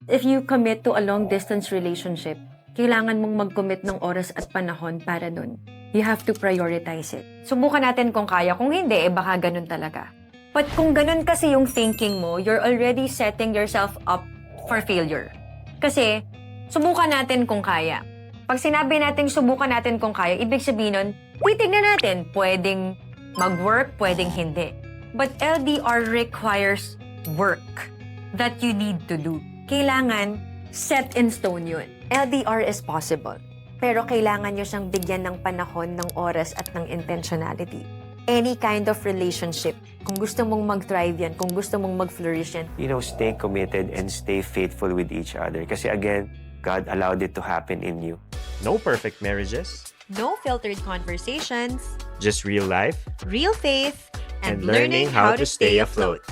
if you commit to a long-distance relationship, kailangan mong mag-commit ng oras at panahon para dun. You have to prioritize it. Subukan natin kung kaya. Kung hindi, baka ganun talaga. But kung ganun kasi yung thinking mo, you're already setting yourself up for failure. Kasi, subukan natin kung kaya. Pag sinabi natin subukan natin kung kaya, ibig sabihin nun, titignan natin. Pwedeng mag-work, pwedeng hindi. But LDR requires work that you need to do. Kailangan set in stone yun. LDR is possible. Pero kailangan nyo siyang bigyan ng panahon, ng oras at ng intentionality. Any kind of relationship, kung gusto mong mag-thrive yan, kung gusto mong mag-flourish yan, Stay committed and stay faithful with each other. Kasi again, God allowed it to happen in you. No perfect marriages, no filtered conversations, just real life real faith, and learning how to stay afloat.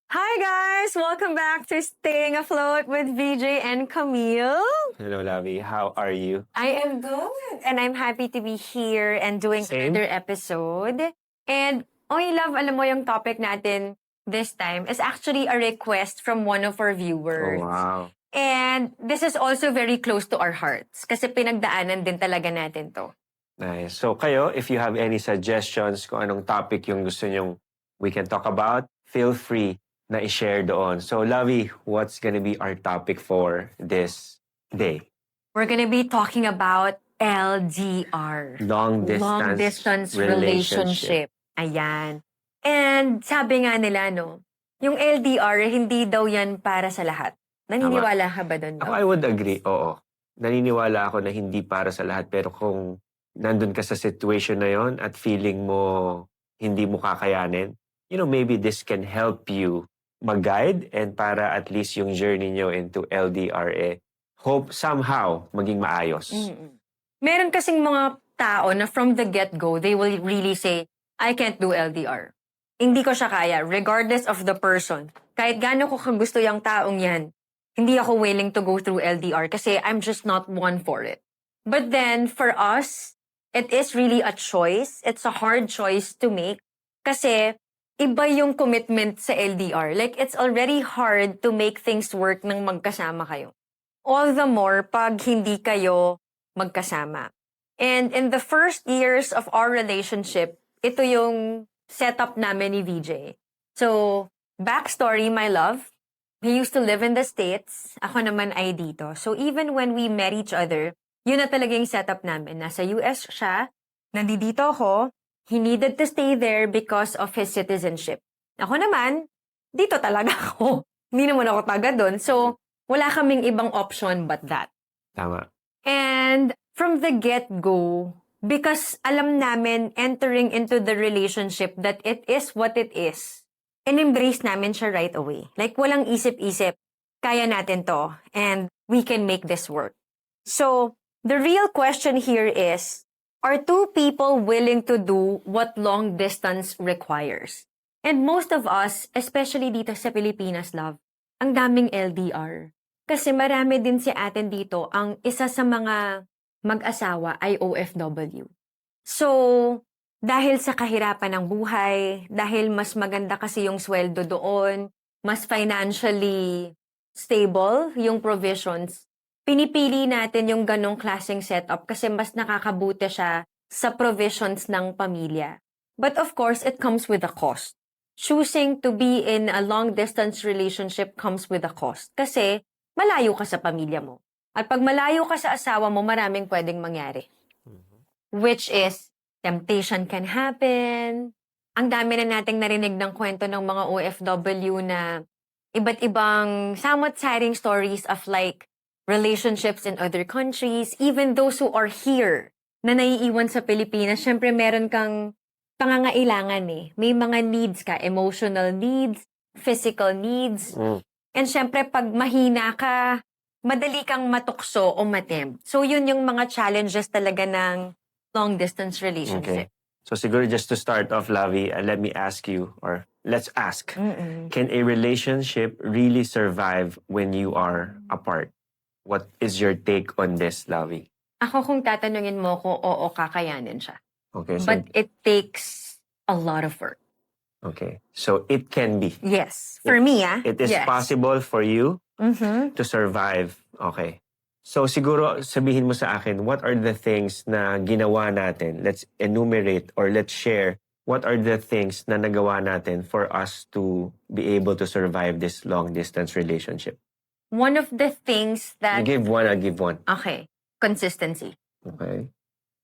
Hi guys! Welcome back to Staying Afloat with VJ and Camille. Hello, Lavi. How are you? I am good. And I'm happy to be here and doing Same. another episode. And, love, alam mo yung topic natin this time is actually a request from one of our viewers. Oh, wow. And this is also very close to our hearts kasi pinagdaanan din talaga natin to. Nice. So kayo, if you have any suggestions kung anong topic yung gusto nyong we can talk about, feel free na i-share doon. So, Lavi, what's gonna be our topic for this day? We're gonna be talking about LDR. Long-distance relationship. Ayan. And sabi nga nila, yung LDR, hindi daw yan para sa lahat. Naniniwala ka ba doon? Ako, I would agree. Oo. Naniniwala ako na hindi para sa lahat. Pero kung nandun ka sa situation na yon at feeling mo hindi mo kakayanin, maybe this can help you mag-guide and para at least yung journey nyo into LDR hope somehow maging maayos. Meron kasing mga tao na from the get-go, they will really say, I can't do LDR. Hindi ko siya kaya, regardless of the person. Kahit gaano ko kagusto yung taong yan, hindi ako willing to go through LDR kasi I'm just not one for it. But then, for us, it is really a choice. It's a hard choice to make kasi iba yung commitment sa LDR. Like, it's already hard to make things work nang magkasama kayo. All the more pag hindi kayo magkasama. And in the first years of our relationship, ito yung setup namin ni VJ. So, backstory, my love. He used to live in the States. Ako naman ay dito. So, even when we met each other, yun na talaga yung setup namin. Nasa US siya, nandito ako, he needed to stay there because of his citizenship. Ako naman, dito talaga ako. Hindi naman ako taga doon. So, wala kaming ibang option but that. Tama. And from the get-go, because alam namin entering into the relationship that it is what it is, in-embrace namin siya right away. Like, walang isip-isip. Kaya natin to. And we can make this work. So, the real question here is, are two people willing to do what long distance requires? And most of us, especially dito sa Pilipinas, love, ang daming LDR. Kasi marami din si atin dito, ang isa sa mga mag-asawa ay OFW. So, dahil sa kahirapan ng buhay, dahil mas maganda kasi yung sweldo doon, mas financially stable yung provisions, pinipili natin yung ganong klaseng setup kasi mas nakakabuti siya sa provisions ng pamilya. But of course, it comes with a cost. Choosing to be in a long-distance relationship comes with a cost. Kasi malayo ka sa pamilya mo. At pag malayo ka sa asawa mo, maraming pwedeng mangyari. Which is, temptation can happen. Ang dami na nating narinig ng kwento ng mga OFW na iba't ibang somewhat saddening stories of like relationships in other countries, even those who are here na naiiwan sa Pilipinas, syempre meron kang pangangailangan eh. May mga needs ka, emotional needs, physical needs. And syempre pag mahina ka, madali kang matukso o matempt. So yun yung mga challenges talaga ng long-distance relationship. Okay. So siguro just to start off, Lavi, let me ask you, or let's ask, can a relationship really survive when you are apart? What is your take on this, Lavi? Ako kung tatanungin mo ko, oo, kakayanin siya. Okay, so But it takes a lot of work. Okay. So it can be. Yes. For me, It is yes. possible for you Mhm. to survive. Okay. So siguro sabihin mo sa akin, what are the things na ginawa natin? Let's enumerate or let's share what are the things na nagawa natin for us to be able to survive this long distance relationship? One of the things You that... give one, I'll give one. Okay. Consistency. Okay.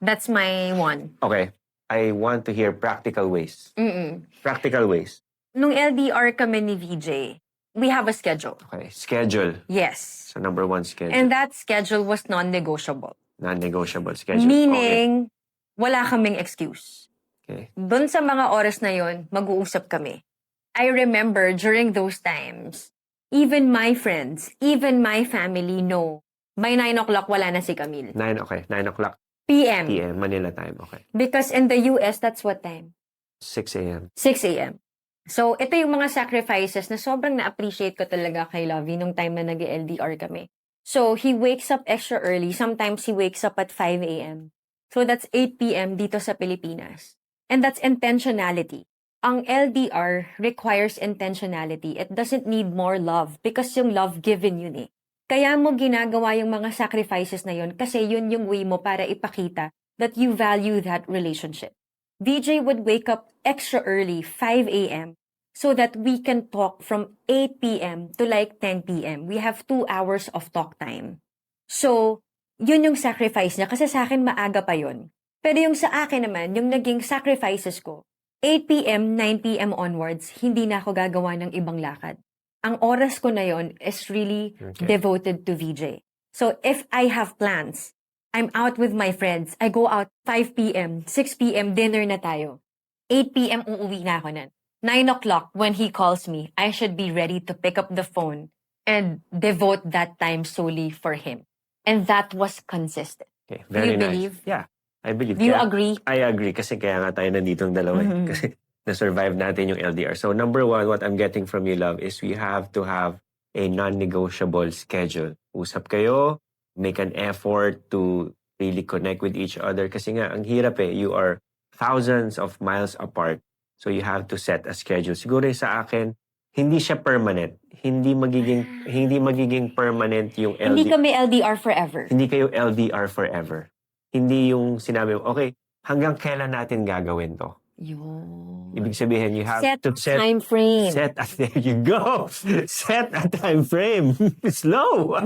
That's my one. Okay. I want to hear practical ways. Mm-mm. Practical ways. Nung LDR kami ni VJ, we have a schedule. Okay. Schedule. Yes. So number one, schedule. And that schedule was non-negotiable. Non-negotiable schedule. Meaning, wala kaming excuse. Okay. Doon sa mga oras na yon, mag-uusap kami. I remember during those times, even my friends, even my family know, by 9 o'clock wala na si Camille. 9 o'clock PM. p.m. Manila time. Okay. Because in the US, that's what time? 6 a.m. 6 a.m. So, ito yung mga sacrifices na sobrang na-appreciate ko talaga kay Lovey nung time na nag-LDR kami. So, he wakes up extra early. Sometimes he wakes up at 5 a.m. So, that's 8 p.m. dito sa Pilipinas. And that's intentionality. Ang LDR requires intentionality. It doesn't need more love because yung love given yun eh. Kaya mo ginagawa yung mga sacrifices na yun kasi yun yung way mo para ipakita that you value that relationship. VJ would wake up extra early, 5 a.m., so that we can talk from 8 p.m. to like 10 p.m. We have 2 hours of talk time. So, yun yung sacrifice niya kasi sa akin maaga pa yun. Pero yung sa akin naman, yung naging sacrifices ko, 8 p.m., 9 p.m. onwards, hindi na ako gagawa ng ibang lakad. Ang oras ko na yon is really devoted to VJ. So, if I have plans, I'm out with my friends, I go out 5 p.m., 6 p.m., dinner na tayo. 8 p.m., uuwi na ako nan. 9 o'clock, when he calls me, I should be ready to pick up the phone and devote that time solely for him. And that was consistent. Okay. Do Very you nice. believe? Yeah. I believe. Do you Kaya- agree? I agree kasi kaya nga tayo nanditong dalawa eh. Mhm. Kasi na-survive natin yung LDR. So number one, what I'm getting from you, love, is we have to have a non-negotiable schedule. Usap kayo, make an effort to really connect with each other. Kasi nga, ang hirap eh. You are thousands of miles apart. So you have to set a schedule. Siguro yung sa akin, hindi siya permanent. Hindi magiging permanent yung LDR. Hindi kami LDR forever. Hindi kayo LDR forever. Hindi yung sinabi mo, okay, hanggang kailan natin gagawin to? Yun. Ibig sabihin, you have Set to time frame. there you go. Set a time frame. Slow.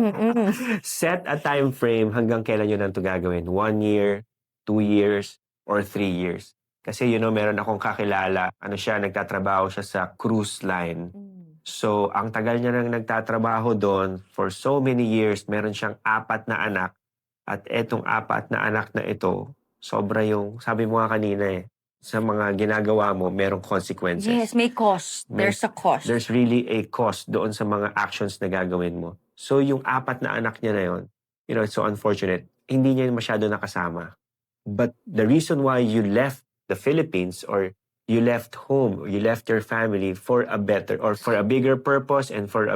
Set a time frame hanggang kailan yun ang to gagawin. 1 year, 2 years, or 3 years. Kasi meron akong kakilala, nagtatrabaho siya sa cruise line. So, ang tagal niya nang nagtatrabaho doon for so many years, meron siyang 4 na anak. At etong 4 na anak na ito, sobra yung, sabi mo nga kanina sa mga ginagawa mo, merong consequences. Yes, may cost. There's a cost. There's really a cost doon sa mga actions na gagawin mo. So, yung 4 na anak niya na yun, it's so unfortunate, hindi niya masyado nakasama. But the reason why you left the Philippines or you left home, you left your family for a better or for a bigger purpose and for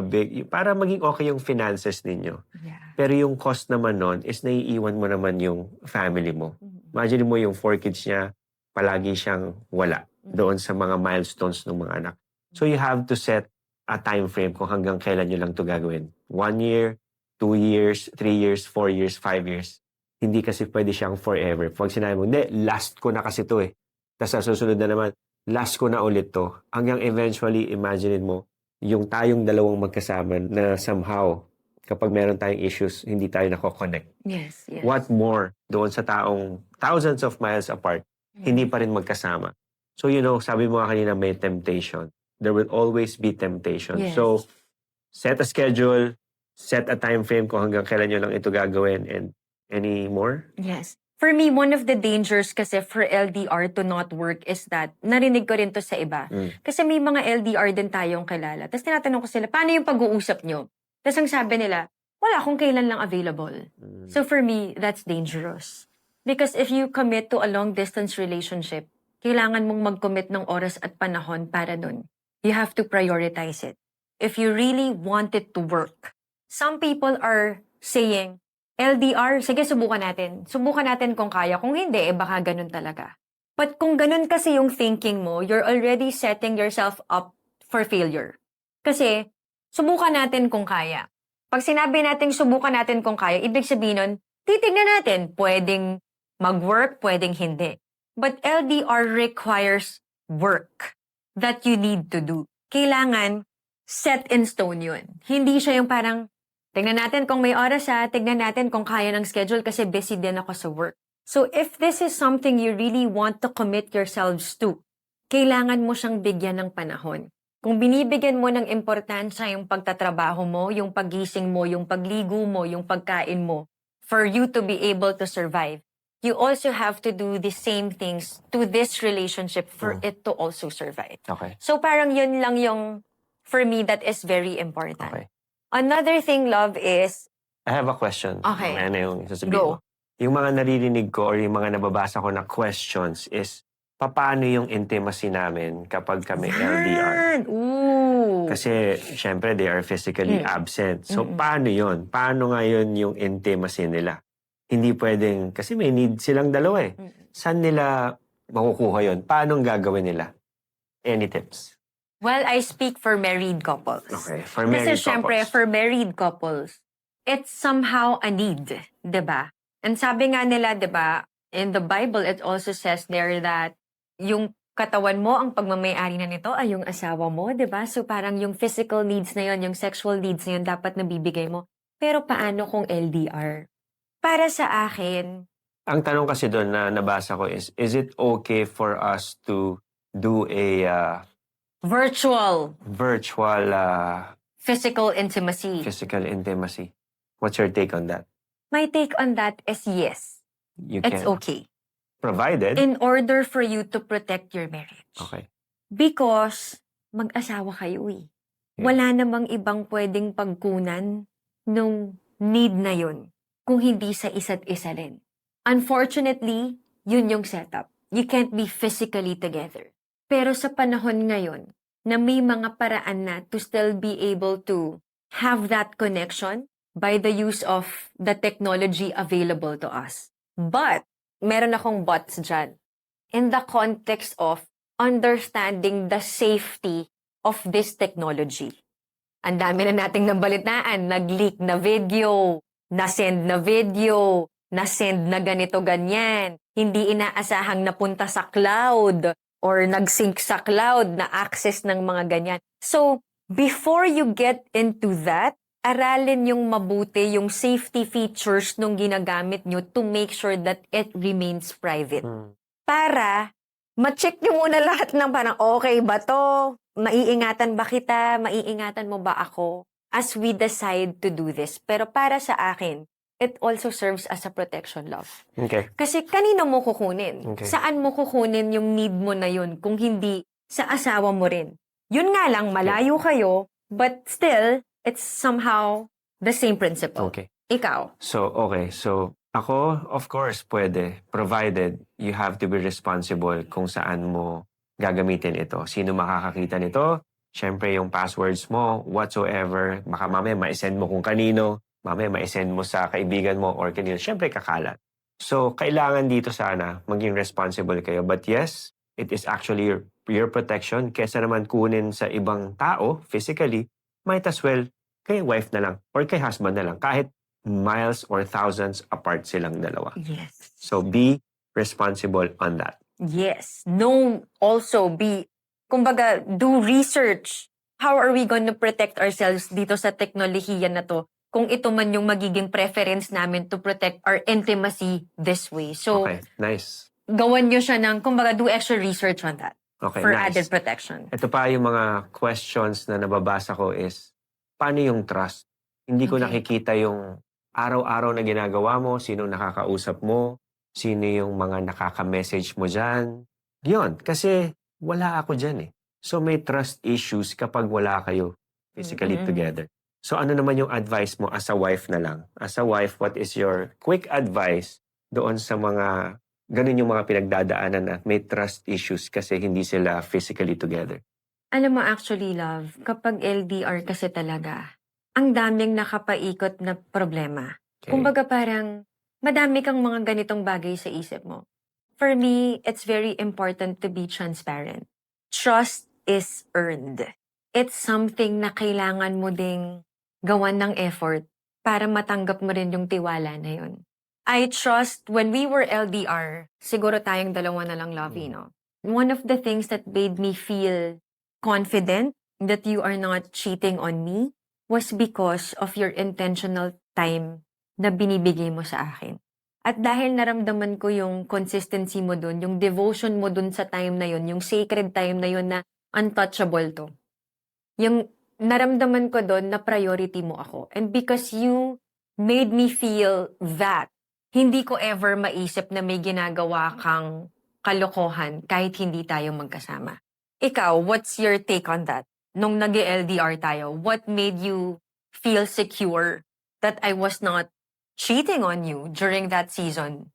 para maging okay yung finances ninyo. Yeah. Pero yung cost naman nun is naiiwan mo naman yung family mo. Imagine mo yung 4 kids niya, palagi siyang wala doon sa mga milestones ng mga anak. So you have to set a time frame kung hanggang kailan nyo lang to gagawin. 1 year, 2 years, 3 years, 4 years, 5 years. Hindi kasi pwede siyang forever. Pag sinabi mo, hindi, last ko na kasi to eh. Tapos sa susunod na naman, last ko na ulit to. Hanggang eventually, imagine mo, yung tayong dalawang magkasama na somehow, kapag meron tayong issues, hindi tayo nako-connect. Yes, yes. What more doon sa taong thousands of miles apart, hindi pa rin magkasama. So, sabi mo nga kanina may temptation. There will always be temptation. Yes. So, set a schedule, set a time frame kung hanggang kailan nyo lang ito gagawin, and any more? Yes. For me, one of the dangers kasi for LDR to not work is that, narinig ko rin to sa iba. Kasi may mga LDR din tayong kilala. Tapos tinatanong ko sila, paano yung pag-uusap nyo? Tapos ang sabi nila, wala kung kailan lang available. So for me, that's dangerous. Because if you commit to a long-distance relationship, kailangan mong mag-commit ng oras at panahon para dun. You have to prioritize it. If you really want it to work. Some people are saying, LDR, sige, subukan natin. Subukan natin kung kaya. Kung hindi, baka ganun talaga. But kung ganun kasi yung thinking mo, you're already setting yourself up for failure. Kasi, subukan natin kung kaya. Pag sinabi natin subukan natin kung kaya, ibig sabihin nun, titignan natin, pwedeng mag-work, pwedeng hindi. But LDR requires work that you need to do. Kailangan set in stone yun. Hindi siya yung parang, tignan natin kung may oras tignan natin kung kaya ng schedule kasi busy din ako sa work. So if this is something you really want to commit yourselves to, kailangan mo siyang bigyan ng panahon. Kung binibigyan mo ng importansya yung pagtatrabaho mo, yung pagising mo, yung pagligo mo, yung pagkain mo, for you to be able to survive, you also have to do the same things to this relationship for it to also survive. Okay. So parang yun lang yung, for me, that is very important. Okay. Another thing, love, is, I have a question. Okay. Ano yung sasabihin Go. mo? Yung mga naririnig ko or yung mga nababasa ko na questions is, paano yung intimacy namin kapag kami LDR? yan! Ooh! Kasi, syempre, they are physically absent. So, paano yun? Paano ngayon yung intimacy nila? Hindi pwedeng, kasi may need silang dalawa eh. Saan nila makukuha yun? Paano ang gagawin nila? Any tips? Well, I speak for married couples. Okay, for married Kasi syempre, couples. for married couples, it's somehow a need, 'di ba? And sabi nga nila, 'di ba, in the Bible, it also says there that yung katawan mo, ang pagmamay-ari na nito ay yung asawa mo, 'di ba? So parang yung physical needs na yon, yung sexual needs na yon, dapat nabibigay mo. Pero paano kung LDR? Para sa akin, Ang tanong kasi doon na nabasa ko is it okay for us to do a virtual virtual physical intimacy. physical intimacy? What's your take on that? My take on that is yes, You it's can. okay. Provided. In order for you to protect your marriage. Okay. Because mag-asawa kayo eh. Yeah. Wala namang ibang pwedeng pagkunan nung need na yun kung hindi sa isa't isa rin. Unfortunately, yun yung setup. You can't be physically together. Pero sa panahon ngayon, na may mga paraan na to still be able to have that connection by the use of the technology available to us. But, meron akong buts dyan. In the context of understanding the safety of this technology. Ang dami na nating nabalitaan, nag-leak na video, na-send na video, na-send na ganito-ganyan, hindi inaasahang napunta sa cloud or nag-sync sa cloud na access ng mga ganyan. So, before you get into that, aralin yung mabuti yung safety features nung ginagamit nyo to make sure that it remains private. Para ma-check nyo muna lahat ng parang, okay ba to? Maiingatan ba kita? Maiingatan mo ba ako? As we decide to do this. Pero para sa akin, it also serves as a protection, love. Okay. Kasi kanino mo kukunin? Okay. Saan mo kukunin yung need mo na yun kung hindi sa asawa mo rin? Yun nga lang, malayo kayo, but still, it's somehow the same principle. Okay. Ikaw? So, okay. So, ako, of course, pwede. Provided you have to be responsible kung saan mo gagamitin ito. Sino makakakita nito? Siyempre, yung passwords mo, whatsoever. Baka mamaya ma-send mo kung kanino. Mamaya ma-send mo sa kaibigan mo or kanino. Siyempre, kakalat. So, kailangan dito sana maging responsible kayo. But yes, it is actually your protection. Kesa naman kunin sa ibang tao, physically, might as well kay wife na lang or kay husband na lang. Kahit miles or thousands apart silang dalawa. Yes. So, be responsible on that. Yes. No, also be, kumbaga, do research. How are we going to protect ourselves dito sa teknolohiya na to kung ito man yung magiging preference namin to protect our intimacy this way. So, Okay, nice. gawan nyo siya ng, kumbaga, do extra research on that Okay, for nice. added protection. Ito pa yung mga questions na nababasa ko is, paano yung trust? Hindi ko Okay. nakikita yung araw-araw na ginagawa mo, sino nakakausap mo, sino yung mga nakaka-message mo dyan. Yun, kasi wala ako dyan eh. So may trust issues kapag wala kayo physically Mm-mm. together. So ano naman yung advice mo as a wife na lang? As a wife, what is your quick advice doon sa mga, ganun yung mga pinagdadaanan na may trust issues kasi hindi sila physically together? Alam mo, actually, love, kapag LDR kasi talaga, ang daming nakapaikot na problema. Okay. Kumbaga parang, madami kang mga ganitong bagay sa isip mo. For me, it's very important to be transparent. Trust is earned. It's something na kailangan mo ding gawan ng effort para matanggap mo rin yung tiwala na yun. I trust when we were LDR, siguro tayong dalawa na lang, Lovey, no? One of the things that made me feel confident that you are not cheating on me was because of your intentional time na binibigay mo sa akin. At dahil naramdaman ko yung consistency mo dun, yung devotion mo dun sa time na yun, yung sacred time na yun na untouchable to. Yung naramdaman ko dun na priority mo ako. And because you made me feel that, hindi ko ever maisip na may ginagawa kang kalokohan kahit hindi tayo magkasama. Ikaw, what's your take on that? Nung nag-LDR tayo, what made you feel secure that I was not cheating on you during that season?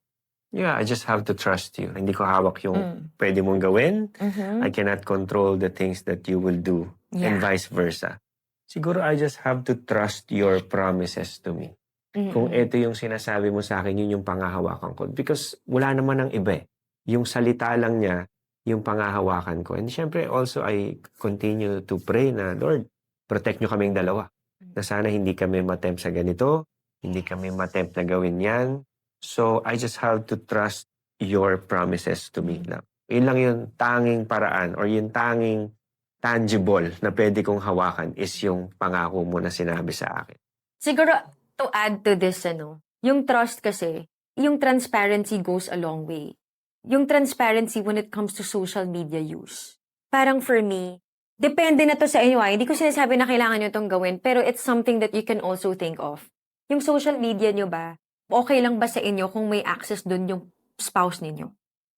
Yeah, I just have to trust you. Hindi ko hawak yung pwede mong gawin. I cannot control the things that you will do. And Yeah. vice versa. Siguro I just have to trust your promises to me. Kung ito yung sinasabi mo sa akin, yun yung pangahawakan ko. Because wala naman ang iba eh. Yung salita lang niya, yung pangahawakan ko. And syempre also I continue to pray na, Lord, protect nyo kaming dalawa. Na sana hindi kami matempt sa ganito, hindi kami matempt na gawin yan. So I just have to trust your promises to me lang. Yun lang yung tanging paraan or yung tanging tangible na pwede kong hawakan is yung pangako mo na sinabi sa akin. Siguro, to add to this, yung trust kasi, yung transparency goes a long way. Yung transparency when it comes to social media use. Parang for me, depende na to sa inyo. Hindi ko sinasabi na kailangan nyo itong gawin, pero it's something that you can also think of. Yung social media nyo ba, okay lang ba sa inyo kung may access dun yung spouse ninyo?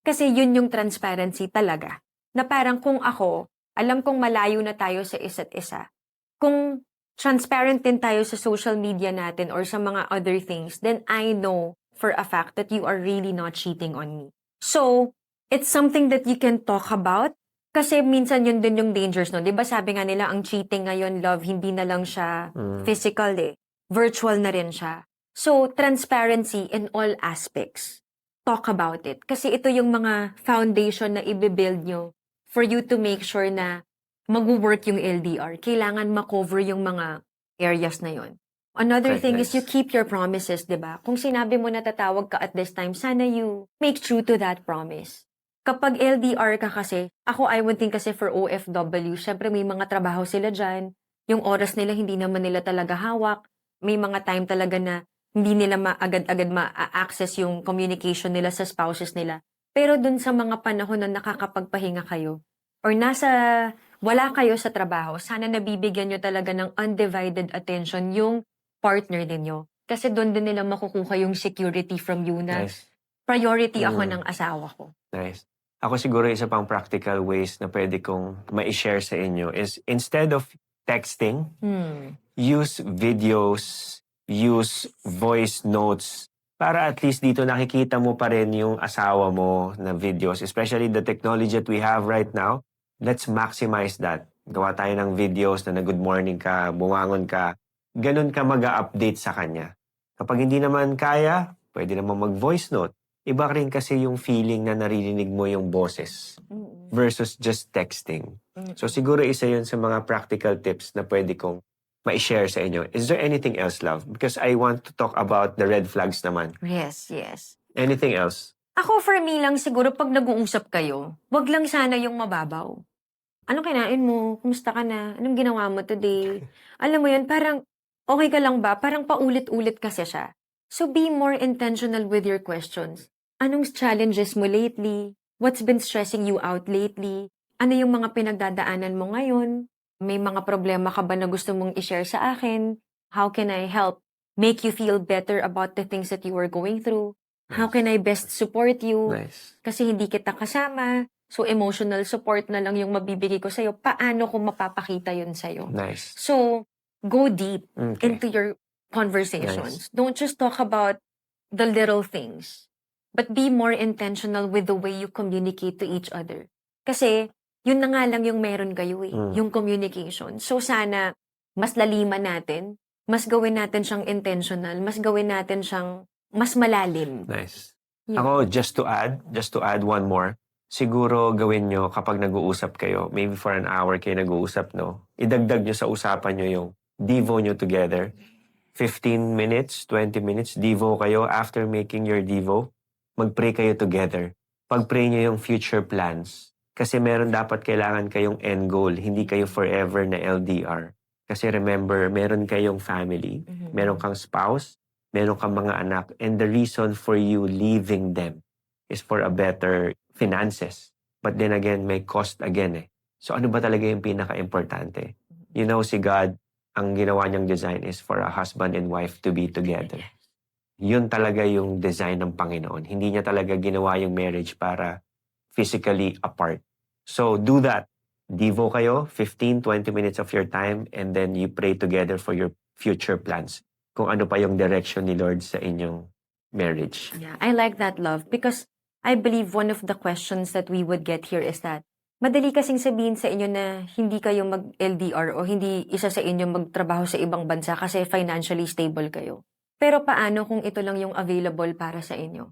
Kasi yun yung transparency talaga. Na parang kung ako, alam kong malayo na tayo sa isa't isa. Kung transparent din tayo sa social media natin or sa mga other things, then I know for a fact that you are really not cheating on me. So, it's something that you can talk about kasi minsan yun din yung dangers, no? Diba sabi nga nila, ang cheating ngayon, love, hindi na lang siya physical eh. Virtual na rin siya. So, transparency in all aspects. Talk about it. Kasi ito yung mga foundation na i-build nyo for you to make sure na mag-work yung LDR. Kailangan makover yung mga areas na yon. Another Okay, thing is you nice. keep your promises, di ba? Kung sinabi mo na tatawag ka at this time, sana you make true to that promise. Kapag LDR ka kasi, I would think kasi for OFW, syempre may mga trabaho sila dyan, yung oras nila hindi naman nila talaga hawak, may mga time talaga na hindi nila agad-agad ma-access yung communication nila sa spouses nila. Pero dun sa mga panahon na nakakapagpahinga kayo, or wala kayo sa trabaho, sana nabibigyan nyo talaga ng undivided attention yung partner ninyo. Kasi doon din nila makukuha yung security from you na Nice. priority ako ng asawa ko. Nice. Ako siguro isa pang practical ways na pwede kong ma-share sa inyo is instead of texting, use videos, use voice notes para at least dito nakikita mo pa rin yung asawa mo na videos. Especially the technology that we have right now, let's maximize that. Gawa tayo ng videos na good morning ka, bumangon ka, ganun ka mag-update sa kanya. Kapag hindi naman kaya, pwede naman mag-voice note. Iba rin kasi yung feeling na naririnig mo yung boses versus just texting. So siguro isa yun sa mga practical tips na pwede kong ma-share sa inyo. Is there anything else, love? Because I want to talk about the red flags naman. Yes, yes. Anything else? Ako for me lang siguro pag nag-uusap kayo, wag lang sana yung mababaw. Anong kinain mo? Kumusta ka na? Anong ginawa mo today? Alam mo yun, parang okay ka lang ba? Parang paulit-ulit kasi siya. So be more intentional with your questions. Anong challenges mo lately? What's been stressing you out lately? Ano yung mga pinagdadaanan mo ngayon? May mga problema ka ba na gusto mong i-share sa akin? How can I help make you feel better about the things that you are going through? How can I best support you? Nice. Kasi hindi kita kasama. So, emotional support na lang yung mabibigay ko sa'yo. Paano ko mapapakita yun sa'yo? Nice. So, go deep Okay. into your conversations. Don't just talk about the little things. But be more intentional with the way you communicate to each other. Kasi, yun na nga lang yung meron kayo eh. Yung communication. So, sana, mas laliman natin. Mas gawin natin siyang intentional. Mas gawin natin siyang mas malalim. Nice. Yeah. Ako, just to add one more, siguro gawin nyo kapag nag-uusap kayo, maybe for an hour kayo nag-uusap, no? Idagdag nyo sa usapan nyo yung Devo nyo together. 15 minutes, 20 minutes, Devo kayo. After making your Devo, mag-pray kayo together. Pag-pray nyo yung future plans. Kasi meron dapat kailangan kayong end goal. Hindi kayo forever na LDR. Kasi remember, meron kayong family, meron kang spouse, meron kang mga anak, and the reason for you leaving them is for a better finances. But then again, may cost again eh. So ano ba talaga yung pinaka-importante? You know, si God, ang ginawa niyang design is for a husband and wife to be together. Yun talaga yung design ng Panginoon. Hindi niya talaga ginawa yung marriage para physically apart. So do that. Devo kayo, 15-20 minutes of your time, and then you pray together for your future plans. Kung ano pa yung direction ni Lord sa inyong marriage. Yeah, I like that, love, because I believe one of the questions that we would get here is that madali kasing sabihin sa inyo na hindi kayo mag-LDR o hindi isa sa inyo magtrabaho sa ibang bansa kasi financially stable kayo. Pero paano kung ito lang yung available para sa inyo?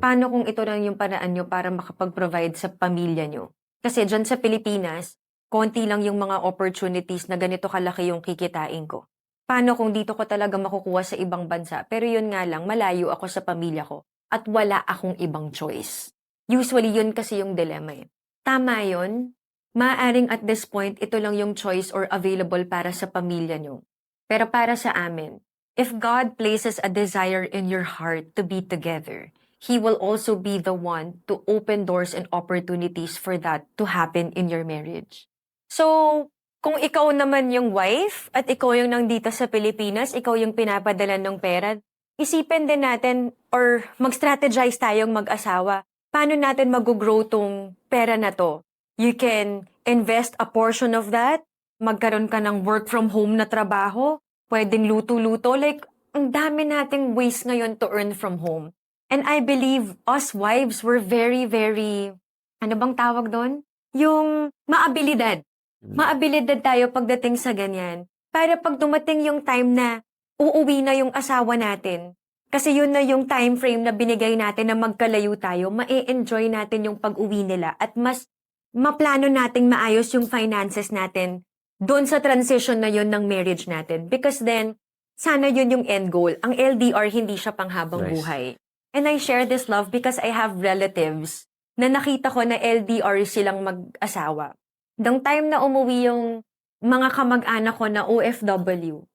Paano kung ito lang yung paraan nyo para makapag-provide sa pamilya nyo? Kasi dyan sa Pilipinas, konti lang yung mga opportunities na ganito kalaki yung kikitain ko. Paano kung dito ko talaga makukuha sa ibang bansa? Pero yun nga lang, malayo ako sa pamilya ko at wala akong ibang choice. Usually yun kasi yung dilemma eh. Tama yun. Maaring at this point, ito lang yung choice or available para sa pamilya nyo. Pero para sa amin, if God places a desire in your heart to be together, He will also be the one to open doors and opportunities for that to happen in your marriage. So, kung ikaw naman yung wife at ikaw yung nandito sa Pilipinas, ikaw yung pinapadala ng pera, isipin din natin or mag-strategize tayong mag-asawa. Paano natin mag-grow tong pera na to? You can invest a portion of that, magkaroon ka ng work from home na trabaho, pwedeng luto-luto. Like, ang dami nating ways ngayon to earn from home. And I believe us wives were very, very, ano bang tawag doon? Yung maabilidad. Maabilidad tayo pagdating sa ganyan. Para pag dumating yung time na uuwi na yung asawa natin, kasi yun na yung time frame na binigay natin na magkalayo tayo, ma-enjoy natin yung pag-uwi nila at mas maplano nating maayos yung finances natin doon sa transition na yun ng marriage natin. Because then, sana yun yung end goal. Ang LDR, hindi siya panghabang Nice. buhay. And I share this love because I have relatives na nakita ko na LDR silang mag-asawa. Nung time na umuwi yung mga kamag-anak ko na OFW,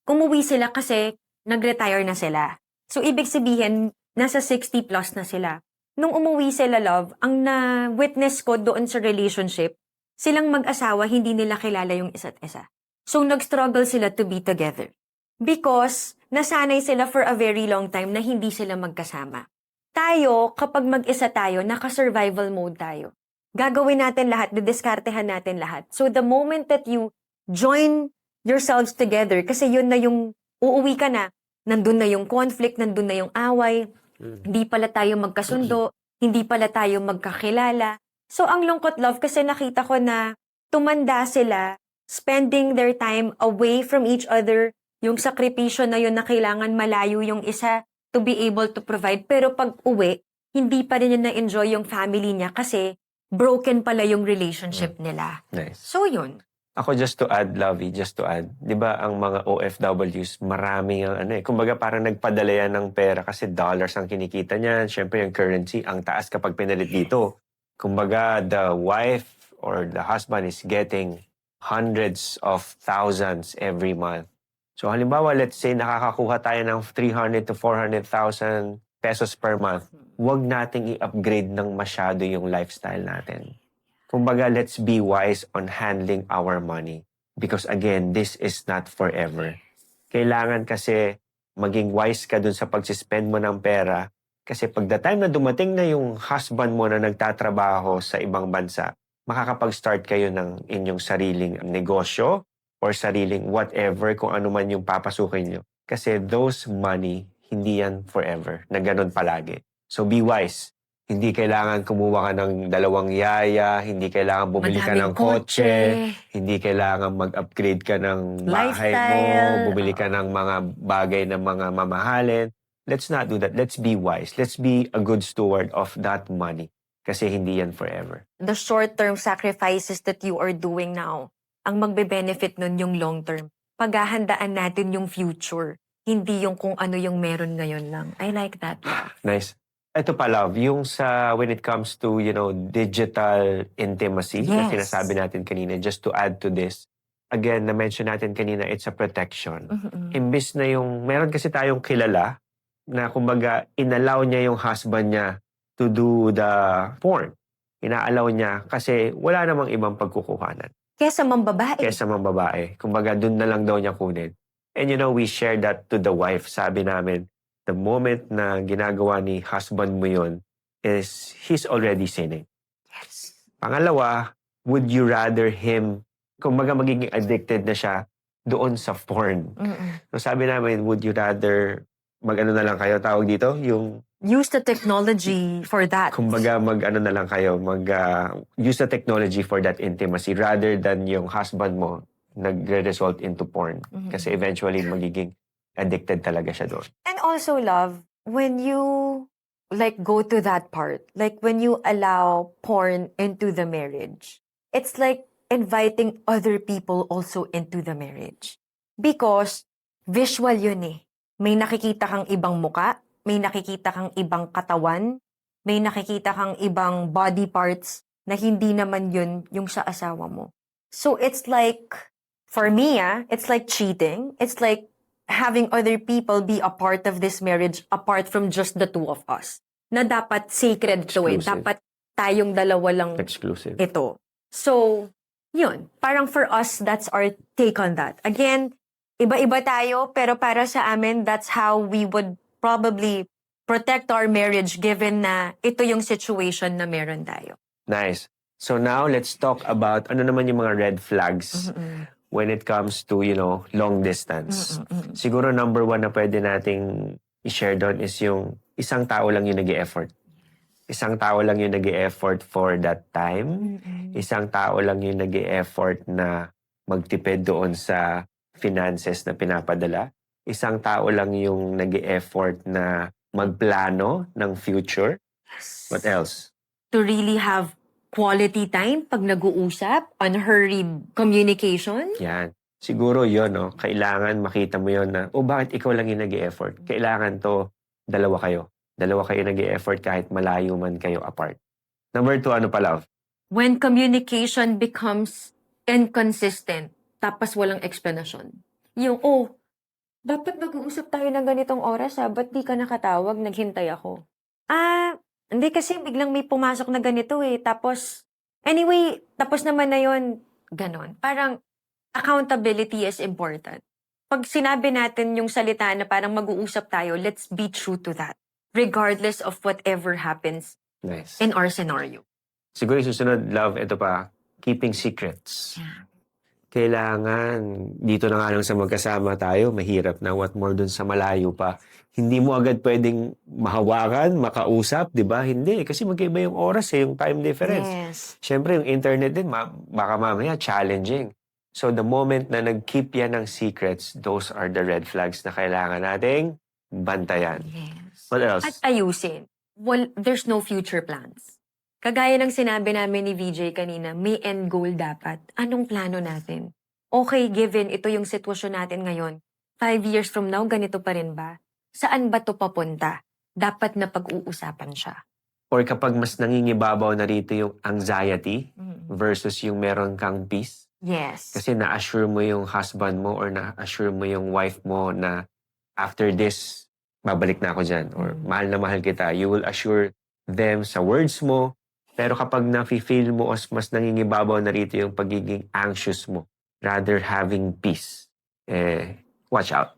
umuwi sila kasi nag-retire na sila. So, ibig sabihin, nasa 60 plus na sila. Nung umuwi sila, love, ang na-witness ko doon sa relationship, silang mag-asawa, hindi nila kilala yung isa't isa. So, nag-struggle sila to be together. Because nasanay sila for a very long time na hindi sila magkasama. Tayo, kapag mag-isa tayo, naka-survival mode tayo. Gagawin natin lahat, didiskartehan natin lahat. So the moment that you join yourselves together, kasi yun na yung uuwi ka na, nandun na yung conflict, nandun na yung away, hindi pala tayo magkasundo, hindi pala tayo magkakilala. So ang lungkot, love, kasi nakita ko na tumanda sila, spending their time away from each other, yung sakripisyo na yun na kailangan malayo yung isa to be able to provide. Pero pag uwi, hindi pa rin yun na-enjoy yung family niya kasi broken pala yung relationship nila. Nice. So yun. Ako just to add, Lovey, just to add, di ba ang mga OFWs, maraming ang kumbaga parang nagpadala yan ng pera kasi dollars ang kinikita niyan. Siyempre yung currency, ang taas kapag pinalit dito. Kumbaga, the wife or the husband is getting hundreds of thousands every month. So halimbawa, let's say nakakakuha tayo ng 300 to 400,000 pesos per month. Huwag nating i-upgrade ng masyado yung lifestyle natin. Kumbaga, let's be wise on handling our money. Because again, this is not forever. Kailangan kasi maging wise ka dun sa pagsispend mo ng pera. Kasi pag the time na dumating na yung husband mo na nagtatrabaho sa ibang bansa, makakapag-start kayo ng inyong sariling negosyo or sariling whatever kung ano man yung papasukin nyo. Kasi those money, hindi yan forever. Na ganun palagi. So be wise. Hindi kailangan kumuha ka ng 2 yaya, hindi kailangan bumili ka ng kotse, hindi kailangan mag-upgrade ka ng bahay mo, Lifestyle. bumili ka ng mga bagay na mga mamahalin. let's not do that. Let's be wise. Let's be a good steward of that money. Kasi hindi yan forever. The short-term sacrifices that you are doing now, ang magbe-benefit nun yung long-term. Paghahandaan natin yung future, hindi yung kung ano yung meron ngayon lang. I like that. Nice. Ito pa, love, yung sa when it comes to, digital intimacy na Yes. sinasabi natin kanina, just to add to this, again, na-mention natin kanina, it's a protection. Mm-mm. Imbis na meron kasi tayong kilala na kumbaga, inallow niya yung husband niya to do the porn. Inaalaw niya kasi wala namang ibang pagkukuhanan. Kesa mambabae. Kesa mga babae. Kumbaga, dun na lang daw niya kunin. And we shared that to the wife. Sabi namin, the moment na ginagawa ni husband mo yun is he's already sinning. Yes. Pangalawa, would you rather him, kumbaga magiging addicted na siya doon sa porn. Mm-mm. So sabi namin, would you rather mag-ano na lang kayo, tawag dito, yung Use the technology for that. kumbaga mag-ano na lang kayo, use the technology for that intimacy rather than yung husband mo nagre-result into porn. Mhm. Kasi eventually magiging addicted talaga siya doon. And also, love, when you go to that part, like when you allow porn into the marriage, it's like inviting other people also into the marriage. Because visual yun eh. May nakikita kang ibang muka, may nakikita kang ibang katawan, may nakikita kang ibang body parts na hindi naman yun yung sa asawa mo. So it's like, for me, it's like cheating. It's like having other people be a part of this marriage apart from just the two of us. Na dapat sacred to it. Exclusive. Dapat tayong dalawa lang Exclusive. ito. So, yun. Parang for us, that's our take on that. Again, iba-iba tayo, pero para sa amin, that's how we would probably protect our marriage given na ito yung situation na meron tayo. Nice. So now, let's talk about ano naman yung mga red flags when it comes to, long distance. Siguro number one na pwede nating i-share doon is yung isang tao lang yung nag-e-effort. Isang tao lang yung nag-e-effort for that time. Isang tao lang yung nag-e-effort na magtipid doon sa finances na pinapadala. Isang tao lang yung nag-e-effort na magplano ng future. What else? To really have quality time pag nag-uusap, unhurried communication. Yan. Siguro yun, kailangan makita mo yun na, bakit ikaw lang yung nag-e-effort? Kailangan to, dalawa kayo. Dalawa kayo nag-e-effort kahit malayo man kayo apart. Number two, ano pa, love? When communication becomes inconsistent, tapos walang explanation. Yung, dapat mag-uusap tayo ng ganitong oras ba't di ka nakatawag, naghintay ako? Hindi kasi biglang may pumasok na ganito eh. Tapos, anyway, tapos naman na yun, ganon. Parang, accountability is important. Pag sinabi natin yung salita na parang mag-uusap tayo, let's be true to that. Regardless of whatever happens Nice. in our scenario. Siguro yung susunod, love, ito pa, keeping secrets. Kailangan, dito na nga lang sa magkasama tayo, mahirap na, what more dun sa malayo pa. Hindi mo agad pwedeng mahawakan, makausap, di ba? Hindi, kasi magkaiba yung oras yung time difference. Yes. Siyempre, yung internet din, baka mamaya challenging. So, the moment na nag-keep yan ng secrets, those are the red flags na kailangan nating bantayan. Yes. What else? At ayusin. Well, there's no future plans. Kagaya ng sinabi namin ni VJ kanina, may end goal dapat. Anong plano natin? Okay, given ito yung sitwasyon natin ngayon, 5 years from now, ganito pa rin ba? Saan ba to papunta? Dapat na pag-uusapan siya. Or kapag mas nangingibabaw na rito yung anxiety versus yung meron kang peace, Yes. kasi na-assure mo yung husband mo or na-assure mo yung wife mo na after this, babalik na ako dyan. Or mahal na mahal kita. You will assure them sa words mo. Pero kapag na-feel mo mas nangingibabaw na rito yung pagiging anxious mo, rather having peace, watch out.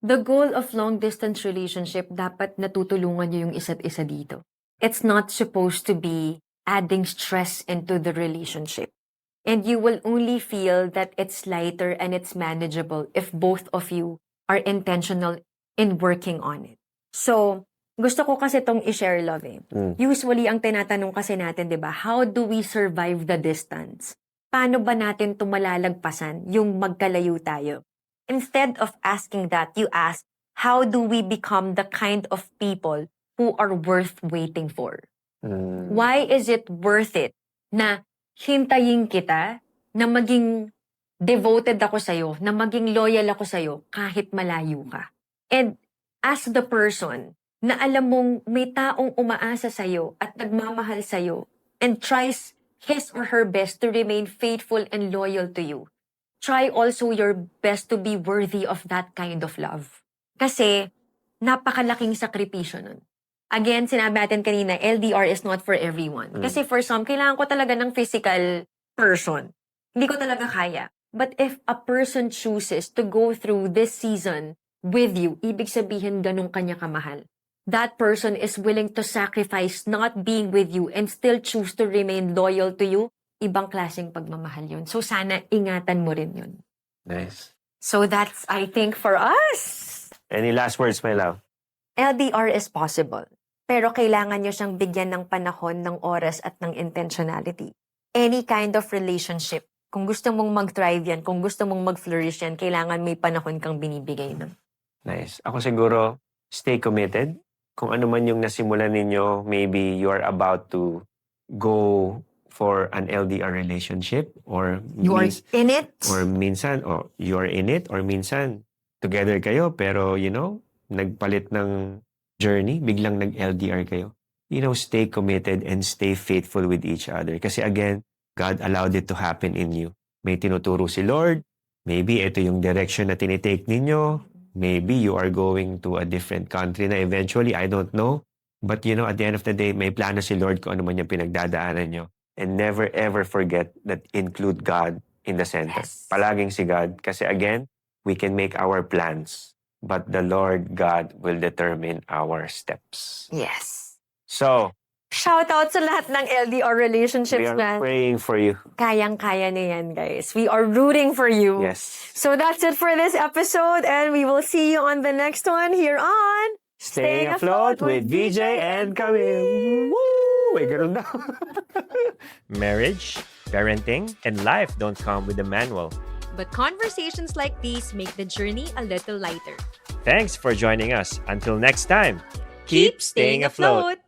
The goal of long-distance relationship, dapat natutulungan niyo yung isa't isa dito. It's not supposed to be adding stress into the relationship. And you will only feel that it's lighter and it's manageable if both of you are intentional in working on it. So, gusto ko kasi itong i-share, love eh. Usually, ang tinatanong kasi natin, di ba, how do we survive the distance? Paano ba natin tumalalagpasan yung magkalayo tayo? Instead of asking that, you ask, how do we become the kind of people who are worth waiting for? Why is it worth it na hintayin kita, na maging devoted ako sa'yo, na maging loyal ako sa'yo kahit malayo ka? And as the person na alam mong may taong umaasa sa'yo at nagmamahal sa'yo and tries his or her best to remain faithful and loyal to you, try also your best to be worthy of that kind of love. Kasi napakalaking sakripisyo nun. Again, sinabi natin kanina, LDR is not for everyone. Kasi for some, kailangan ko talaga ng physical person. Hindi ko talaga kaya. But if a person chooses to go through this season with you, ibig sabihin ganun kanya kamahal. That person is willing to sacrifice not being with you and still choose to remain loyal to you. Ibang klaseng pagmamahal yun. So sana ingatan mo rin yun. Nice. So that's, I think, for us. Any last words, my love? LDR is possible. Pero kailangan nyo siyang bigyan ng panahon, ng oras at ng intentionality. Any kind of relationship, kung gusto mong mag-thrive yan, kung gusto mong mag-flourish yan, kailangan may panahon kang binibigay nun. Nice. Ako siguro, stay committed. Kung ano man yung nasimulan ninyo, maybe you are about to go for an LDR relationship or You are in it. or minsan, or you are in it, or minsan, together kayo, pero, nagpalit ng journey, biglang nag-LDR kayo. Stay committed and stay faithful with each other. Kasi again, God allowed it to happen in you. May tinuturo si Lord. Maybe ito yung direction na tinitake ninyo. Maybe you are going to a different country na eventually, I don't know. But at the end of the day, may plano si Lord kung ano man yung pinagdadaanan nyo. And never ever forget that include God in the center. Yes. Palaging si God. Kasi again, we can make our plans, but the Lord God will determine our steps. Yes. So, Shout out sa lahat ng LDR we relationships, are man. praying for you. Kayang-kaya na yan, guys. We are rooting for you. Yes. So that's it for this episode, and we will see you on the next one here on Staying afloat with VJ and Camille. Woo! May ganun daw. Marriage, parenting, and life don't come with a manual. But conversations like these make the journey a little lighter. Thanks for joining us. Until next time, Keep staying afloat.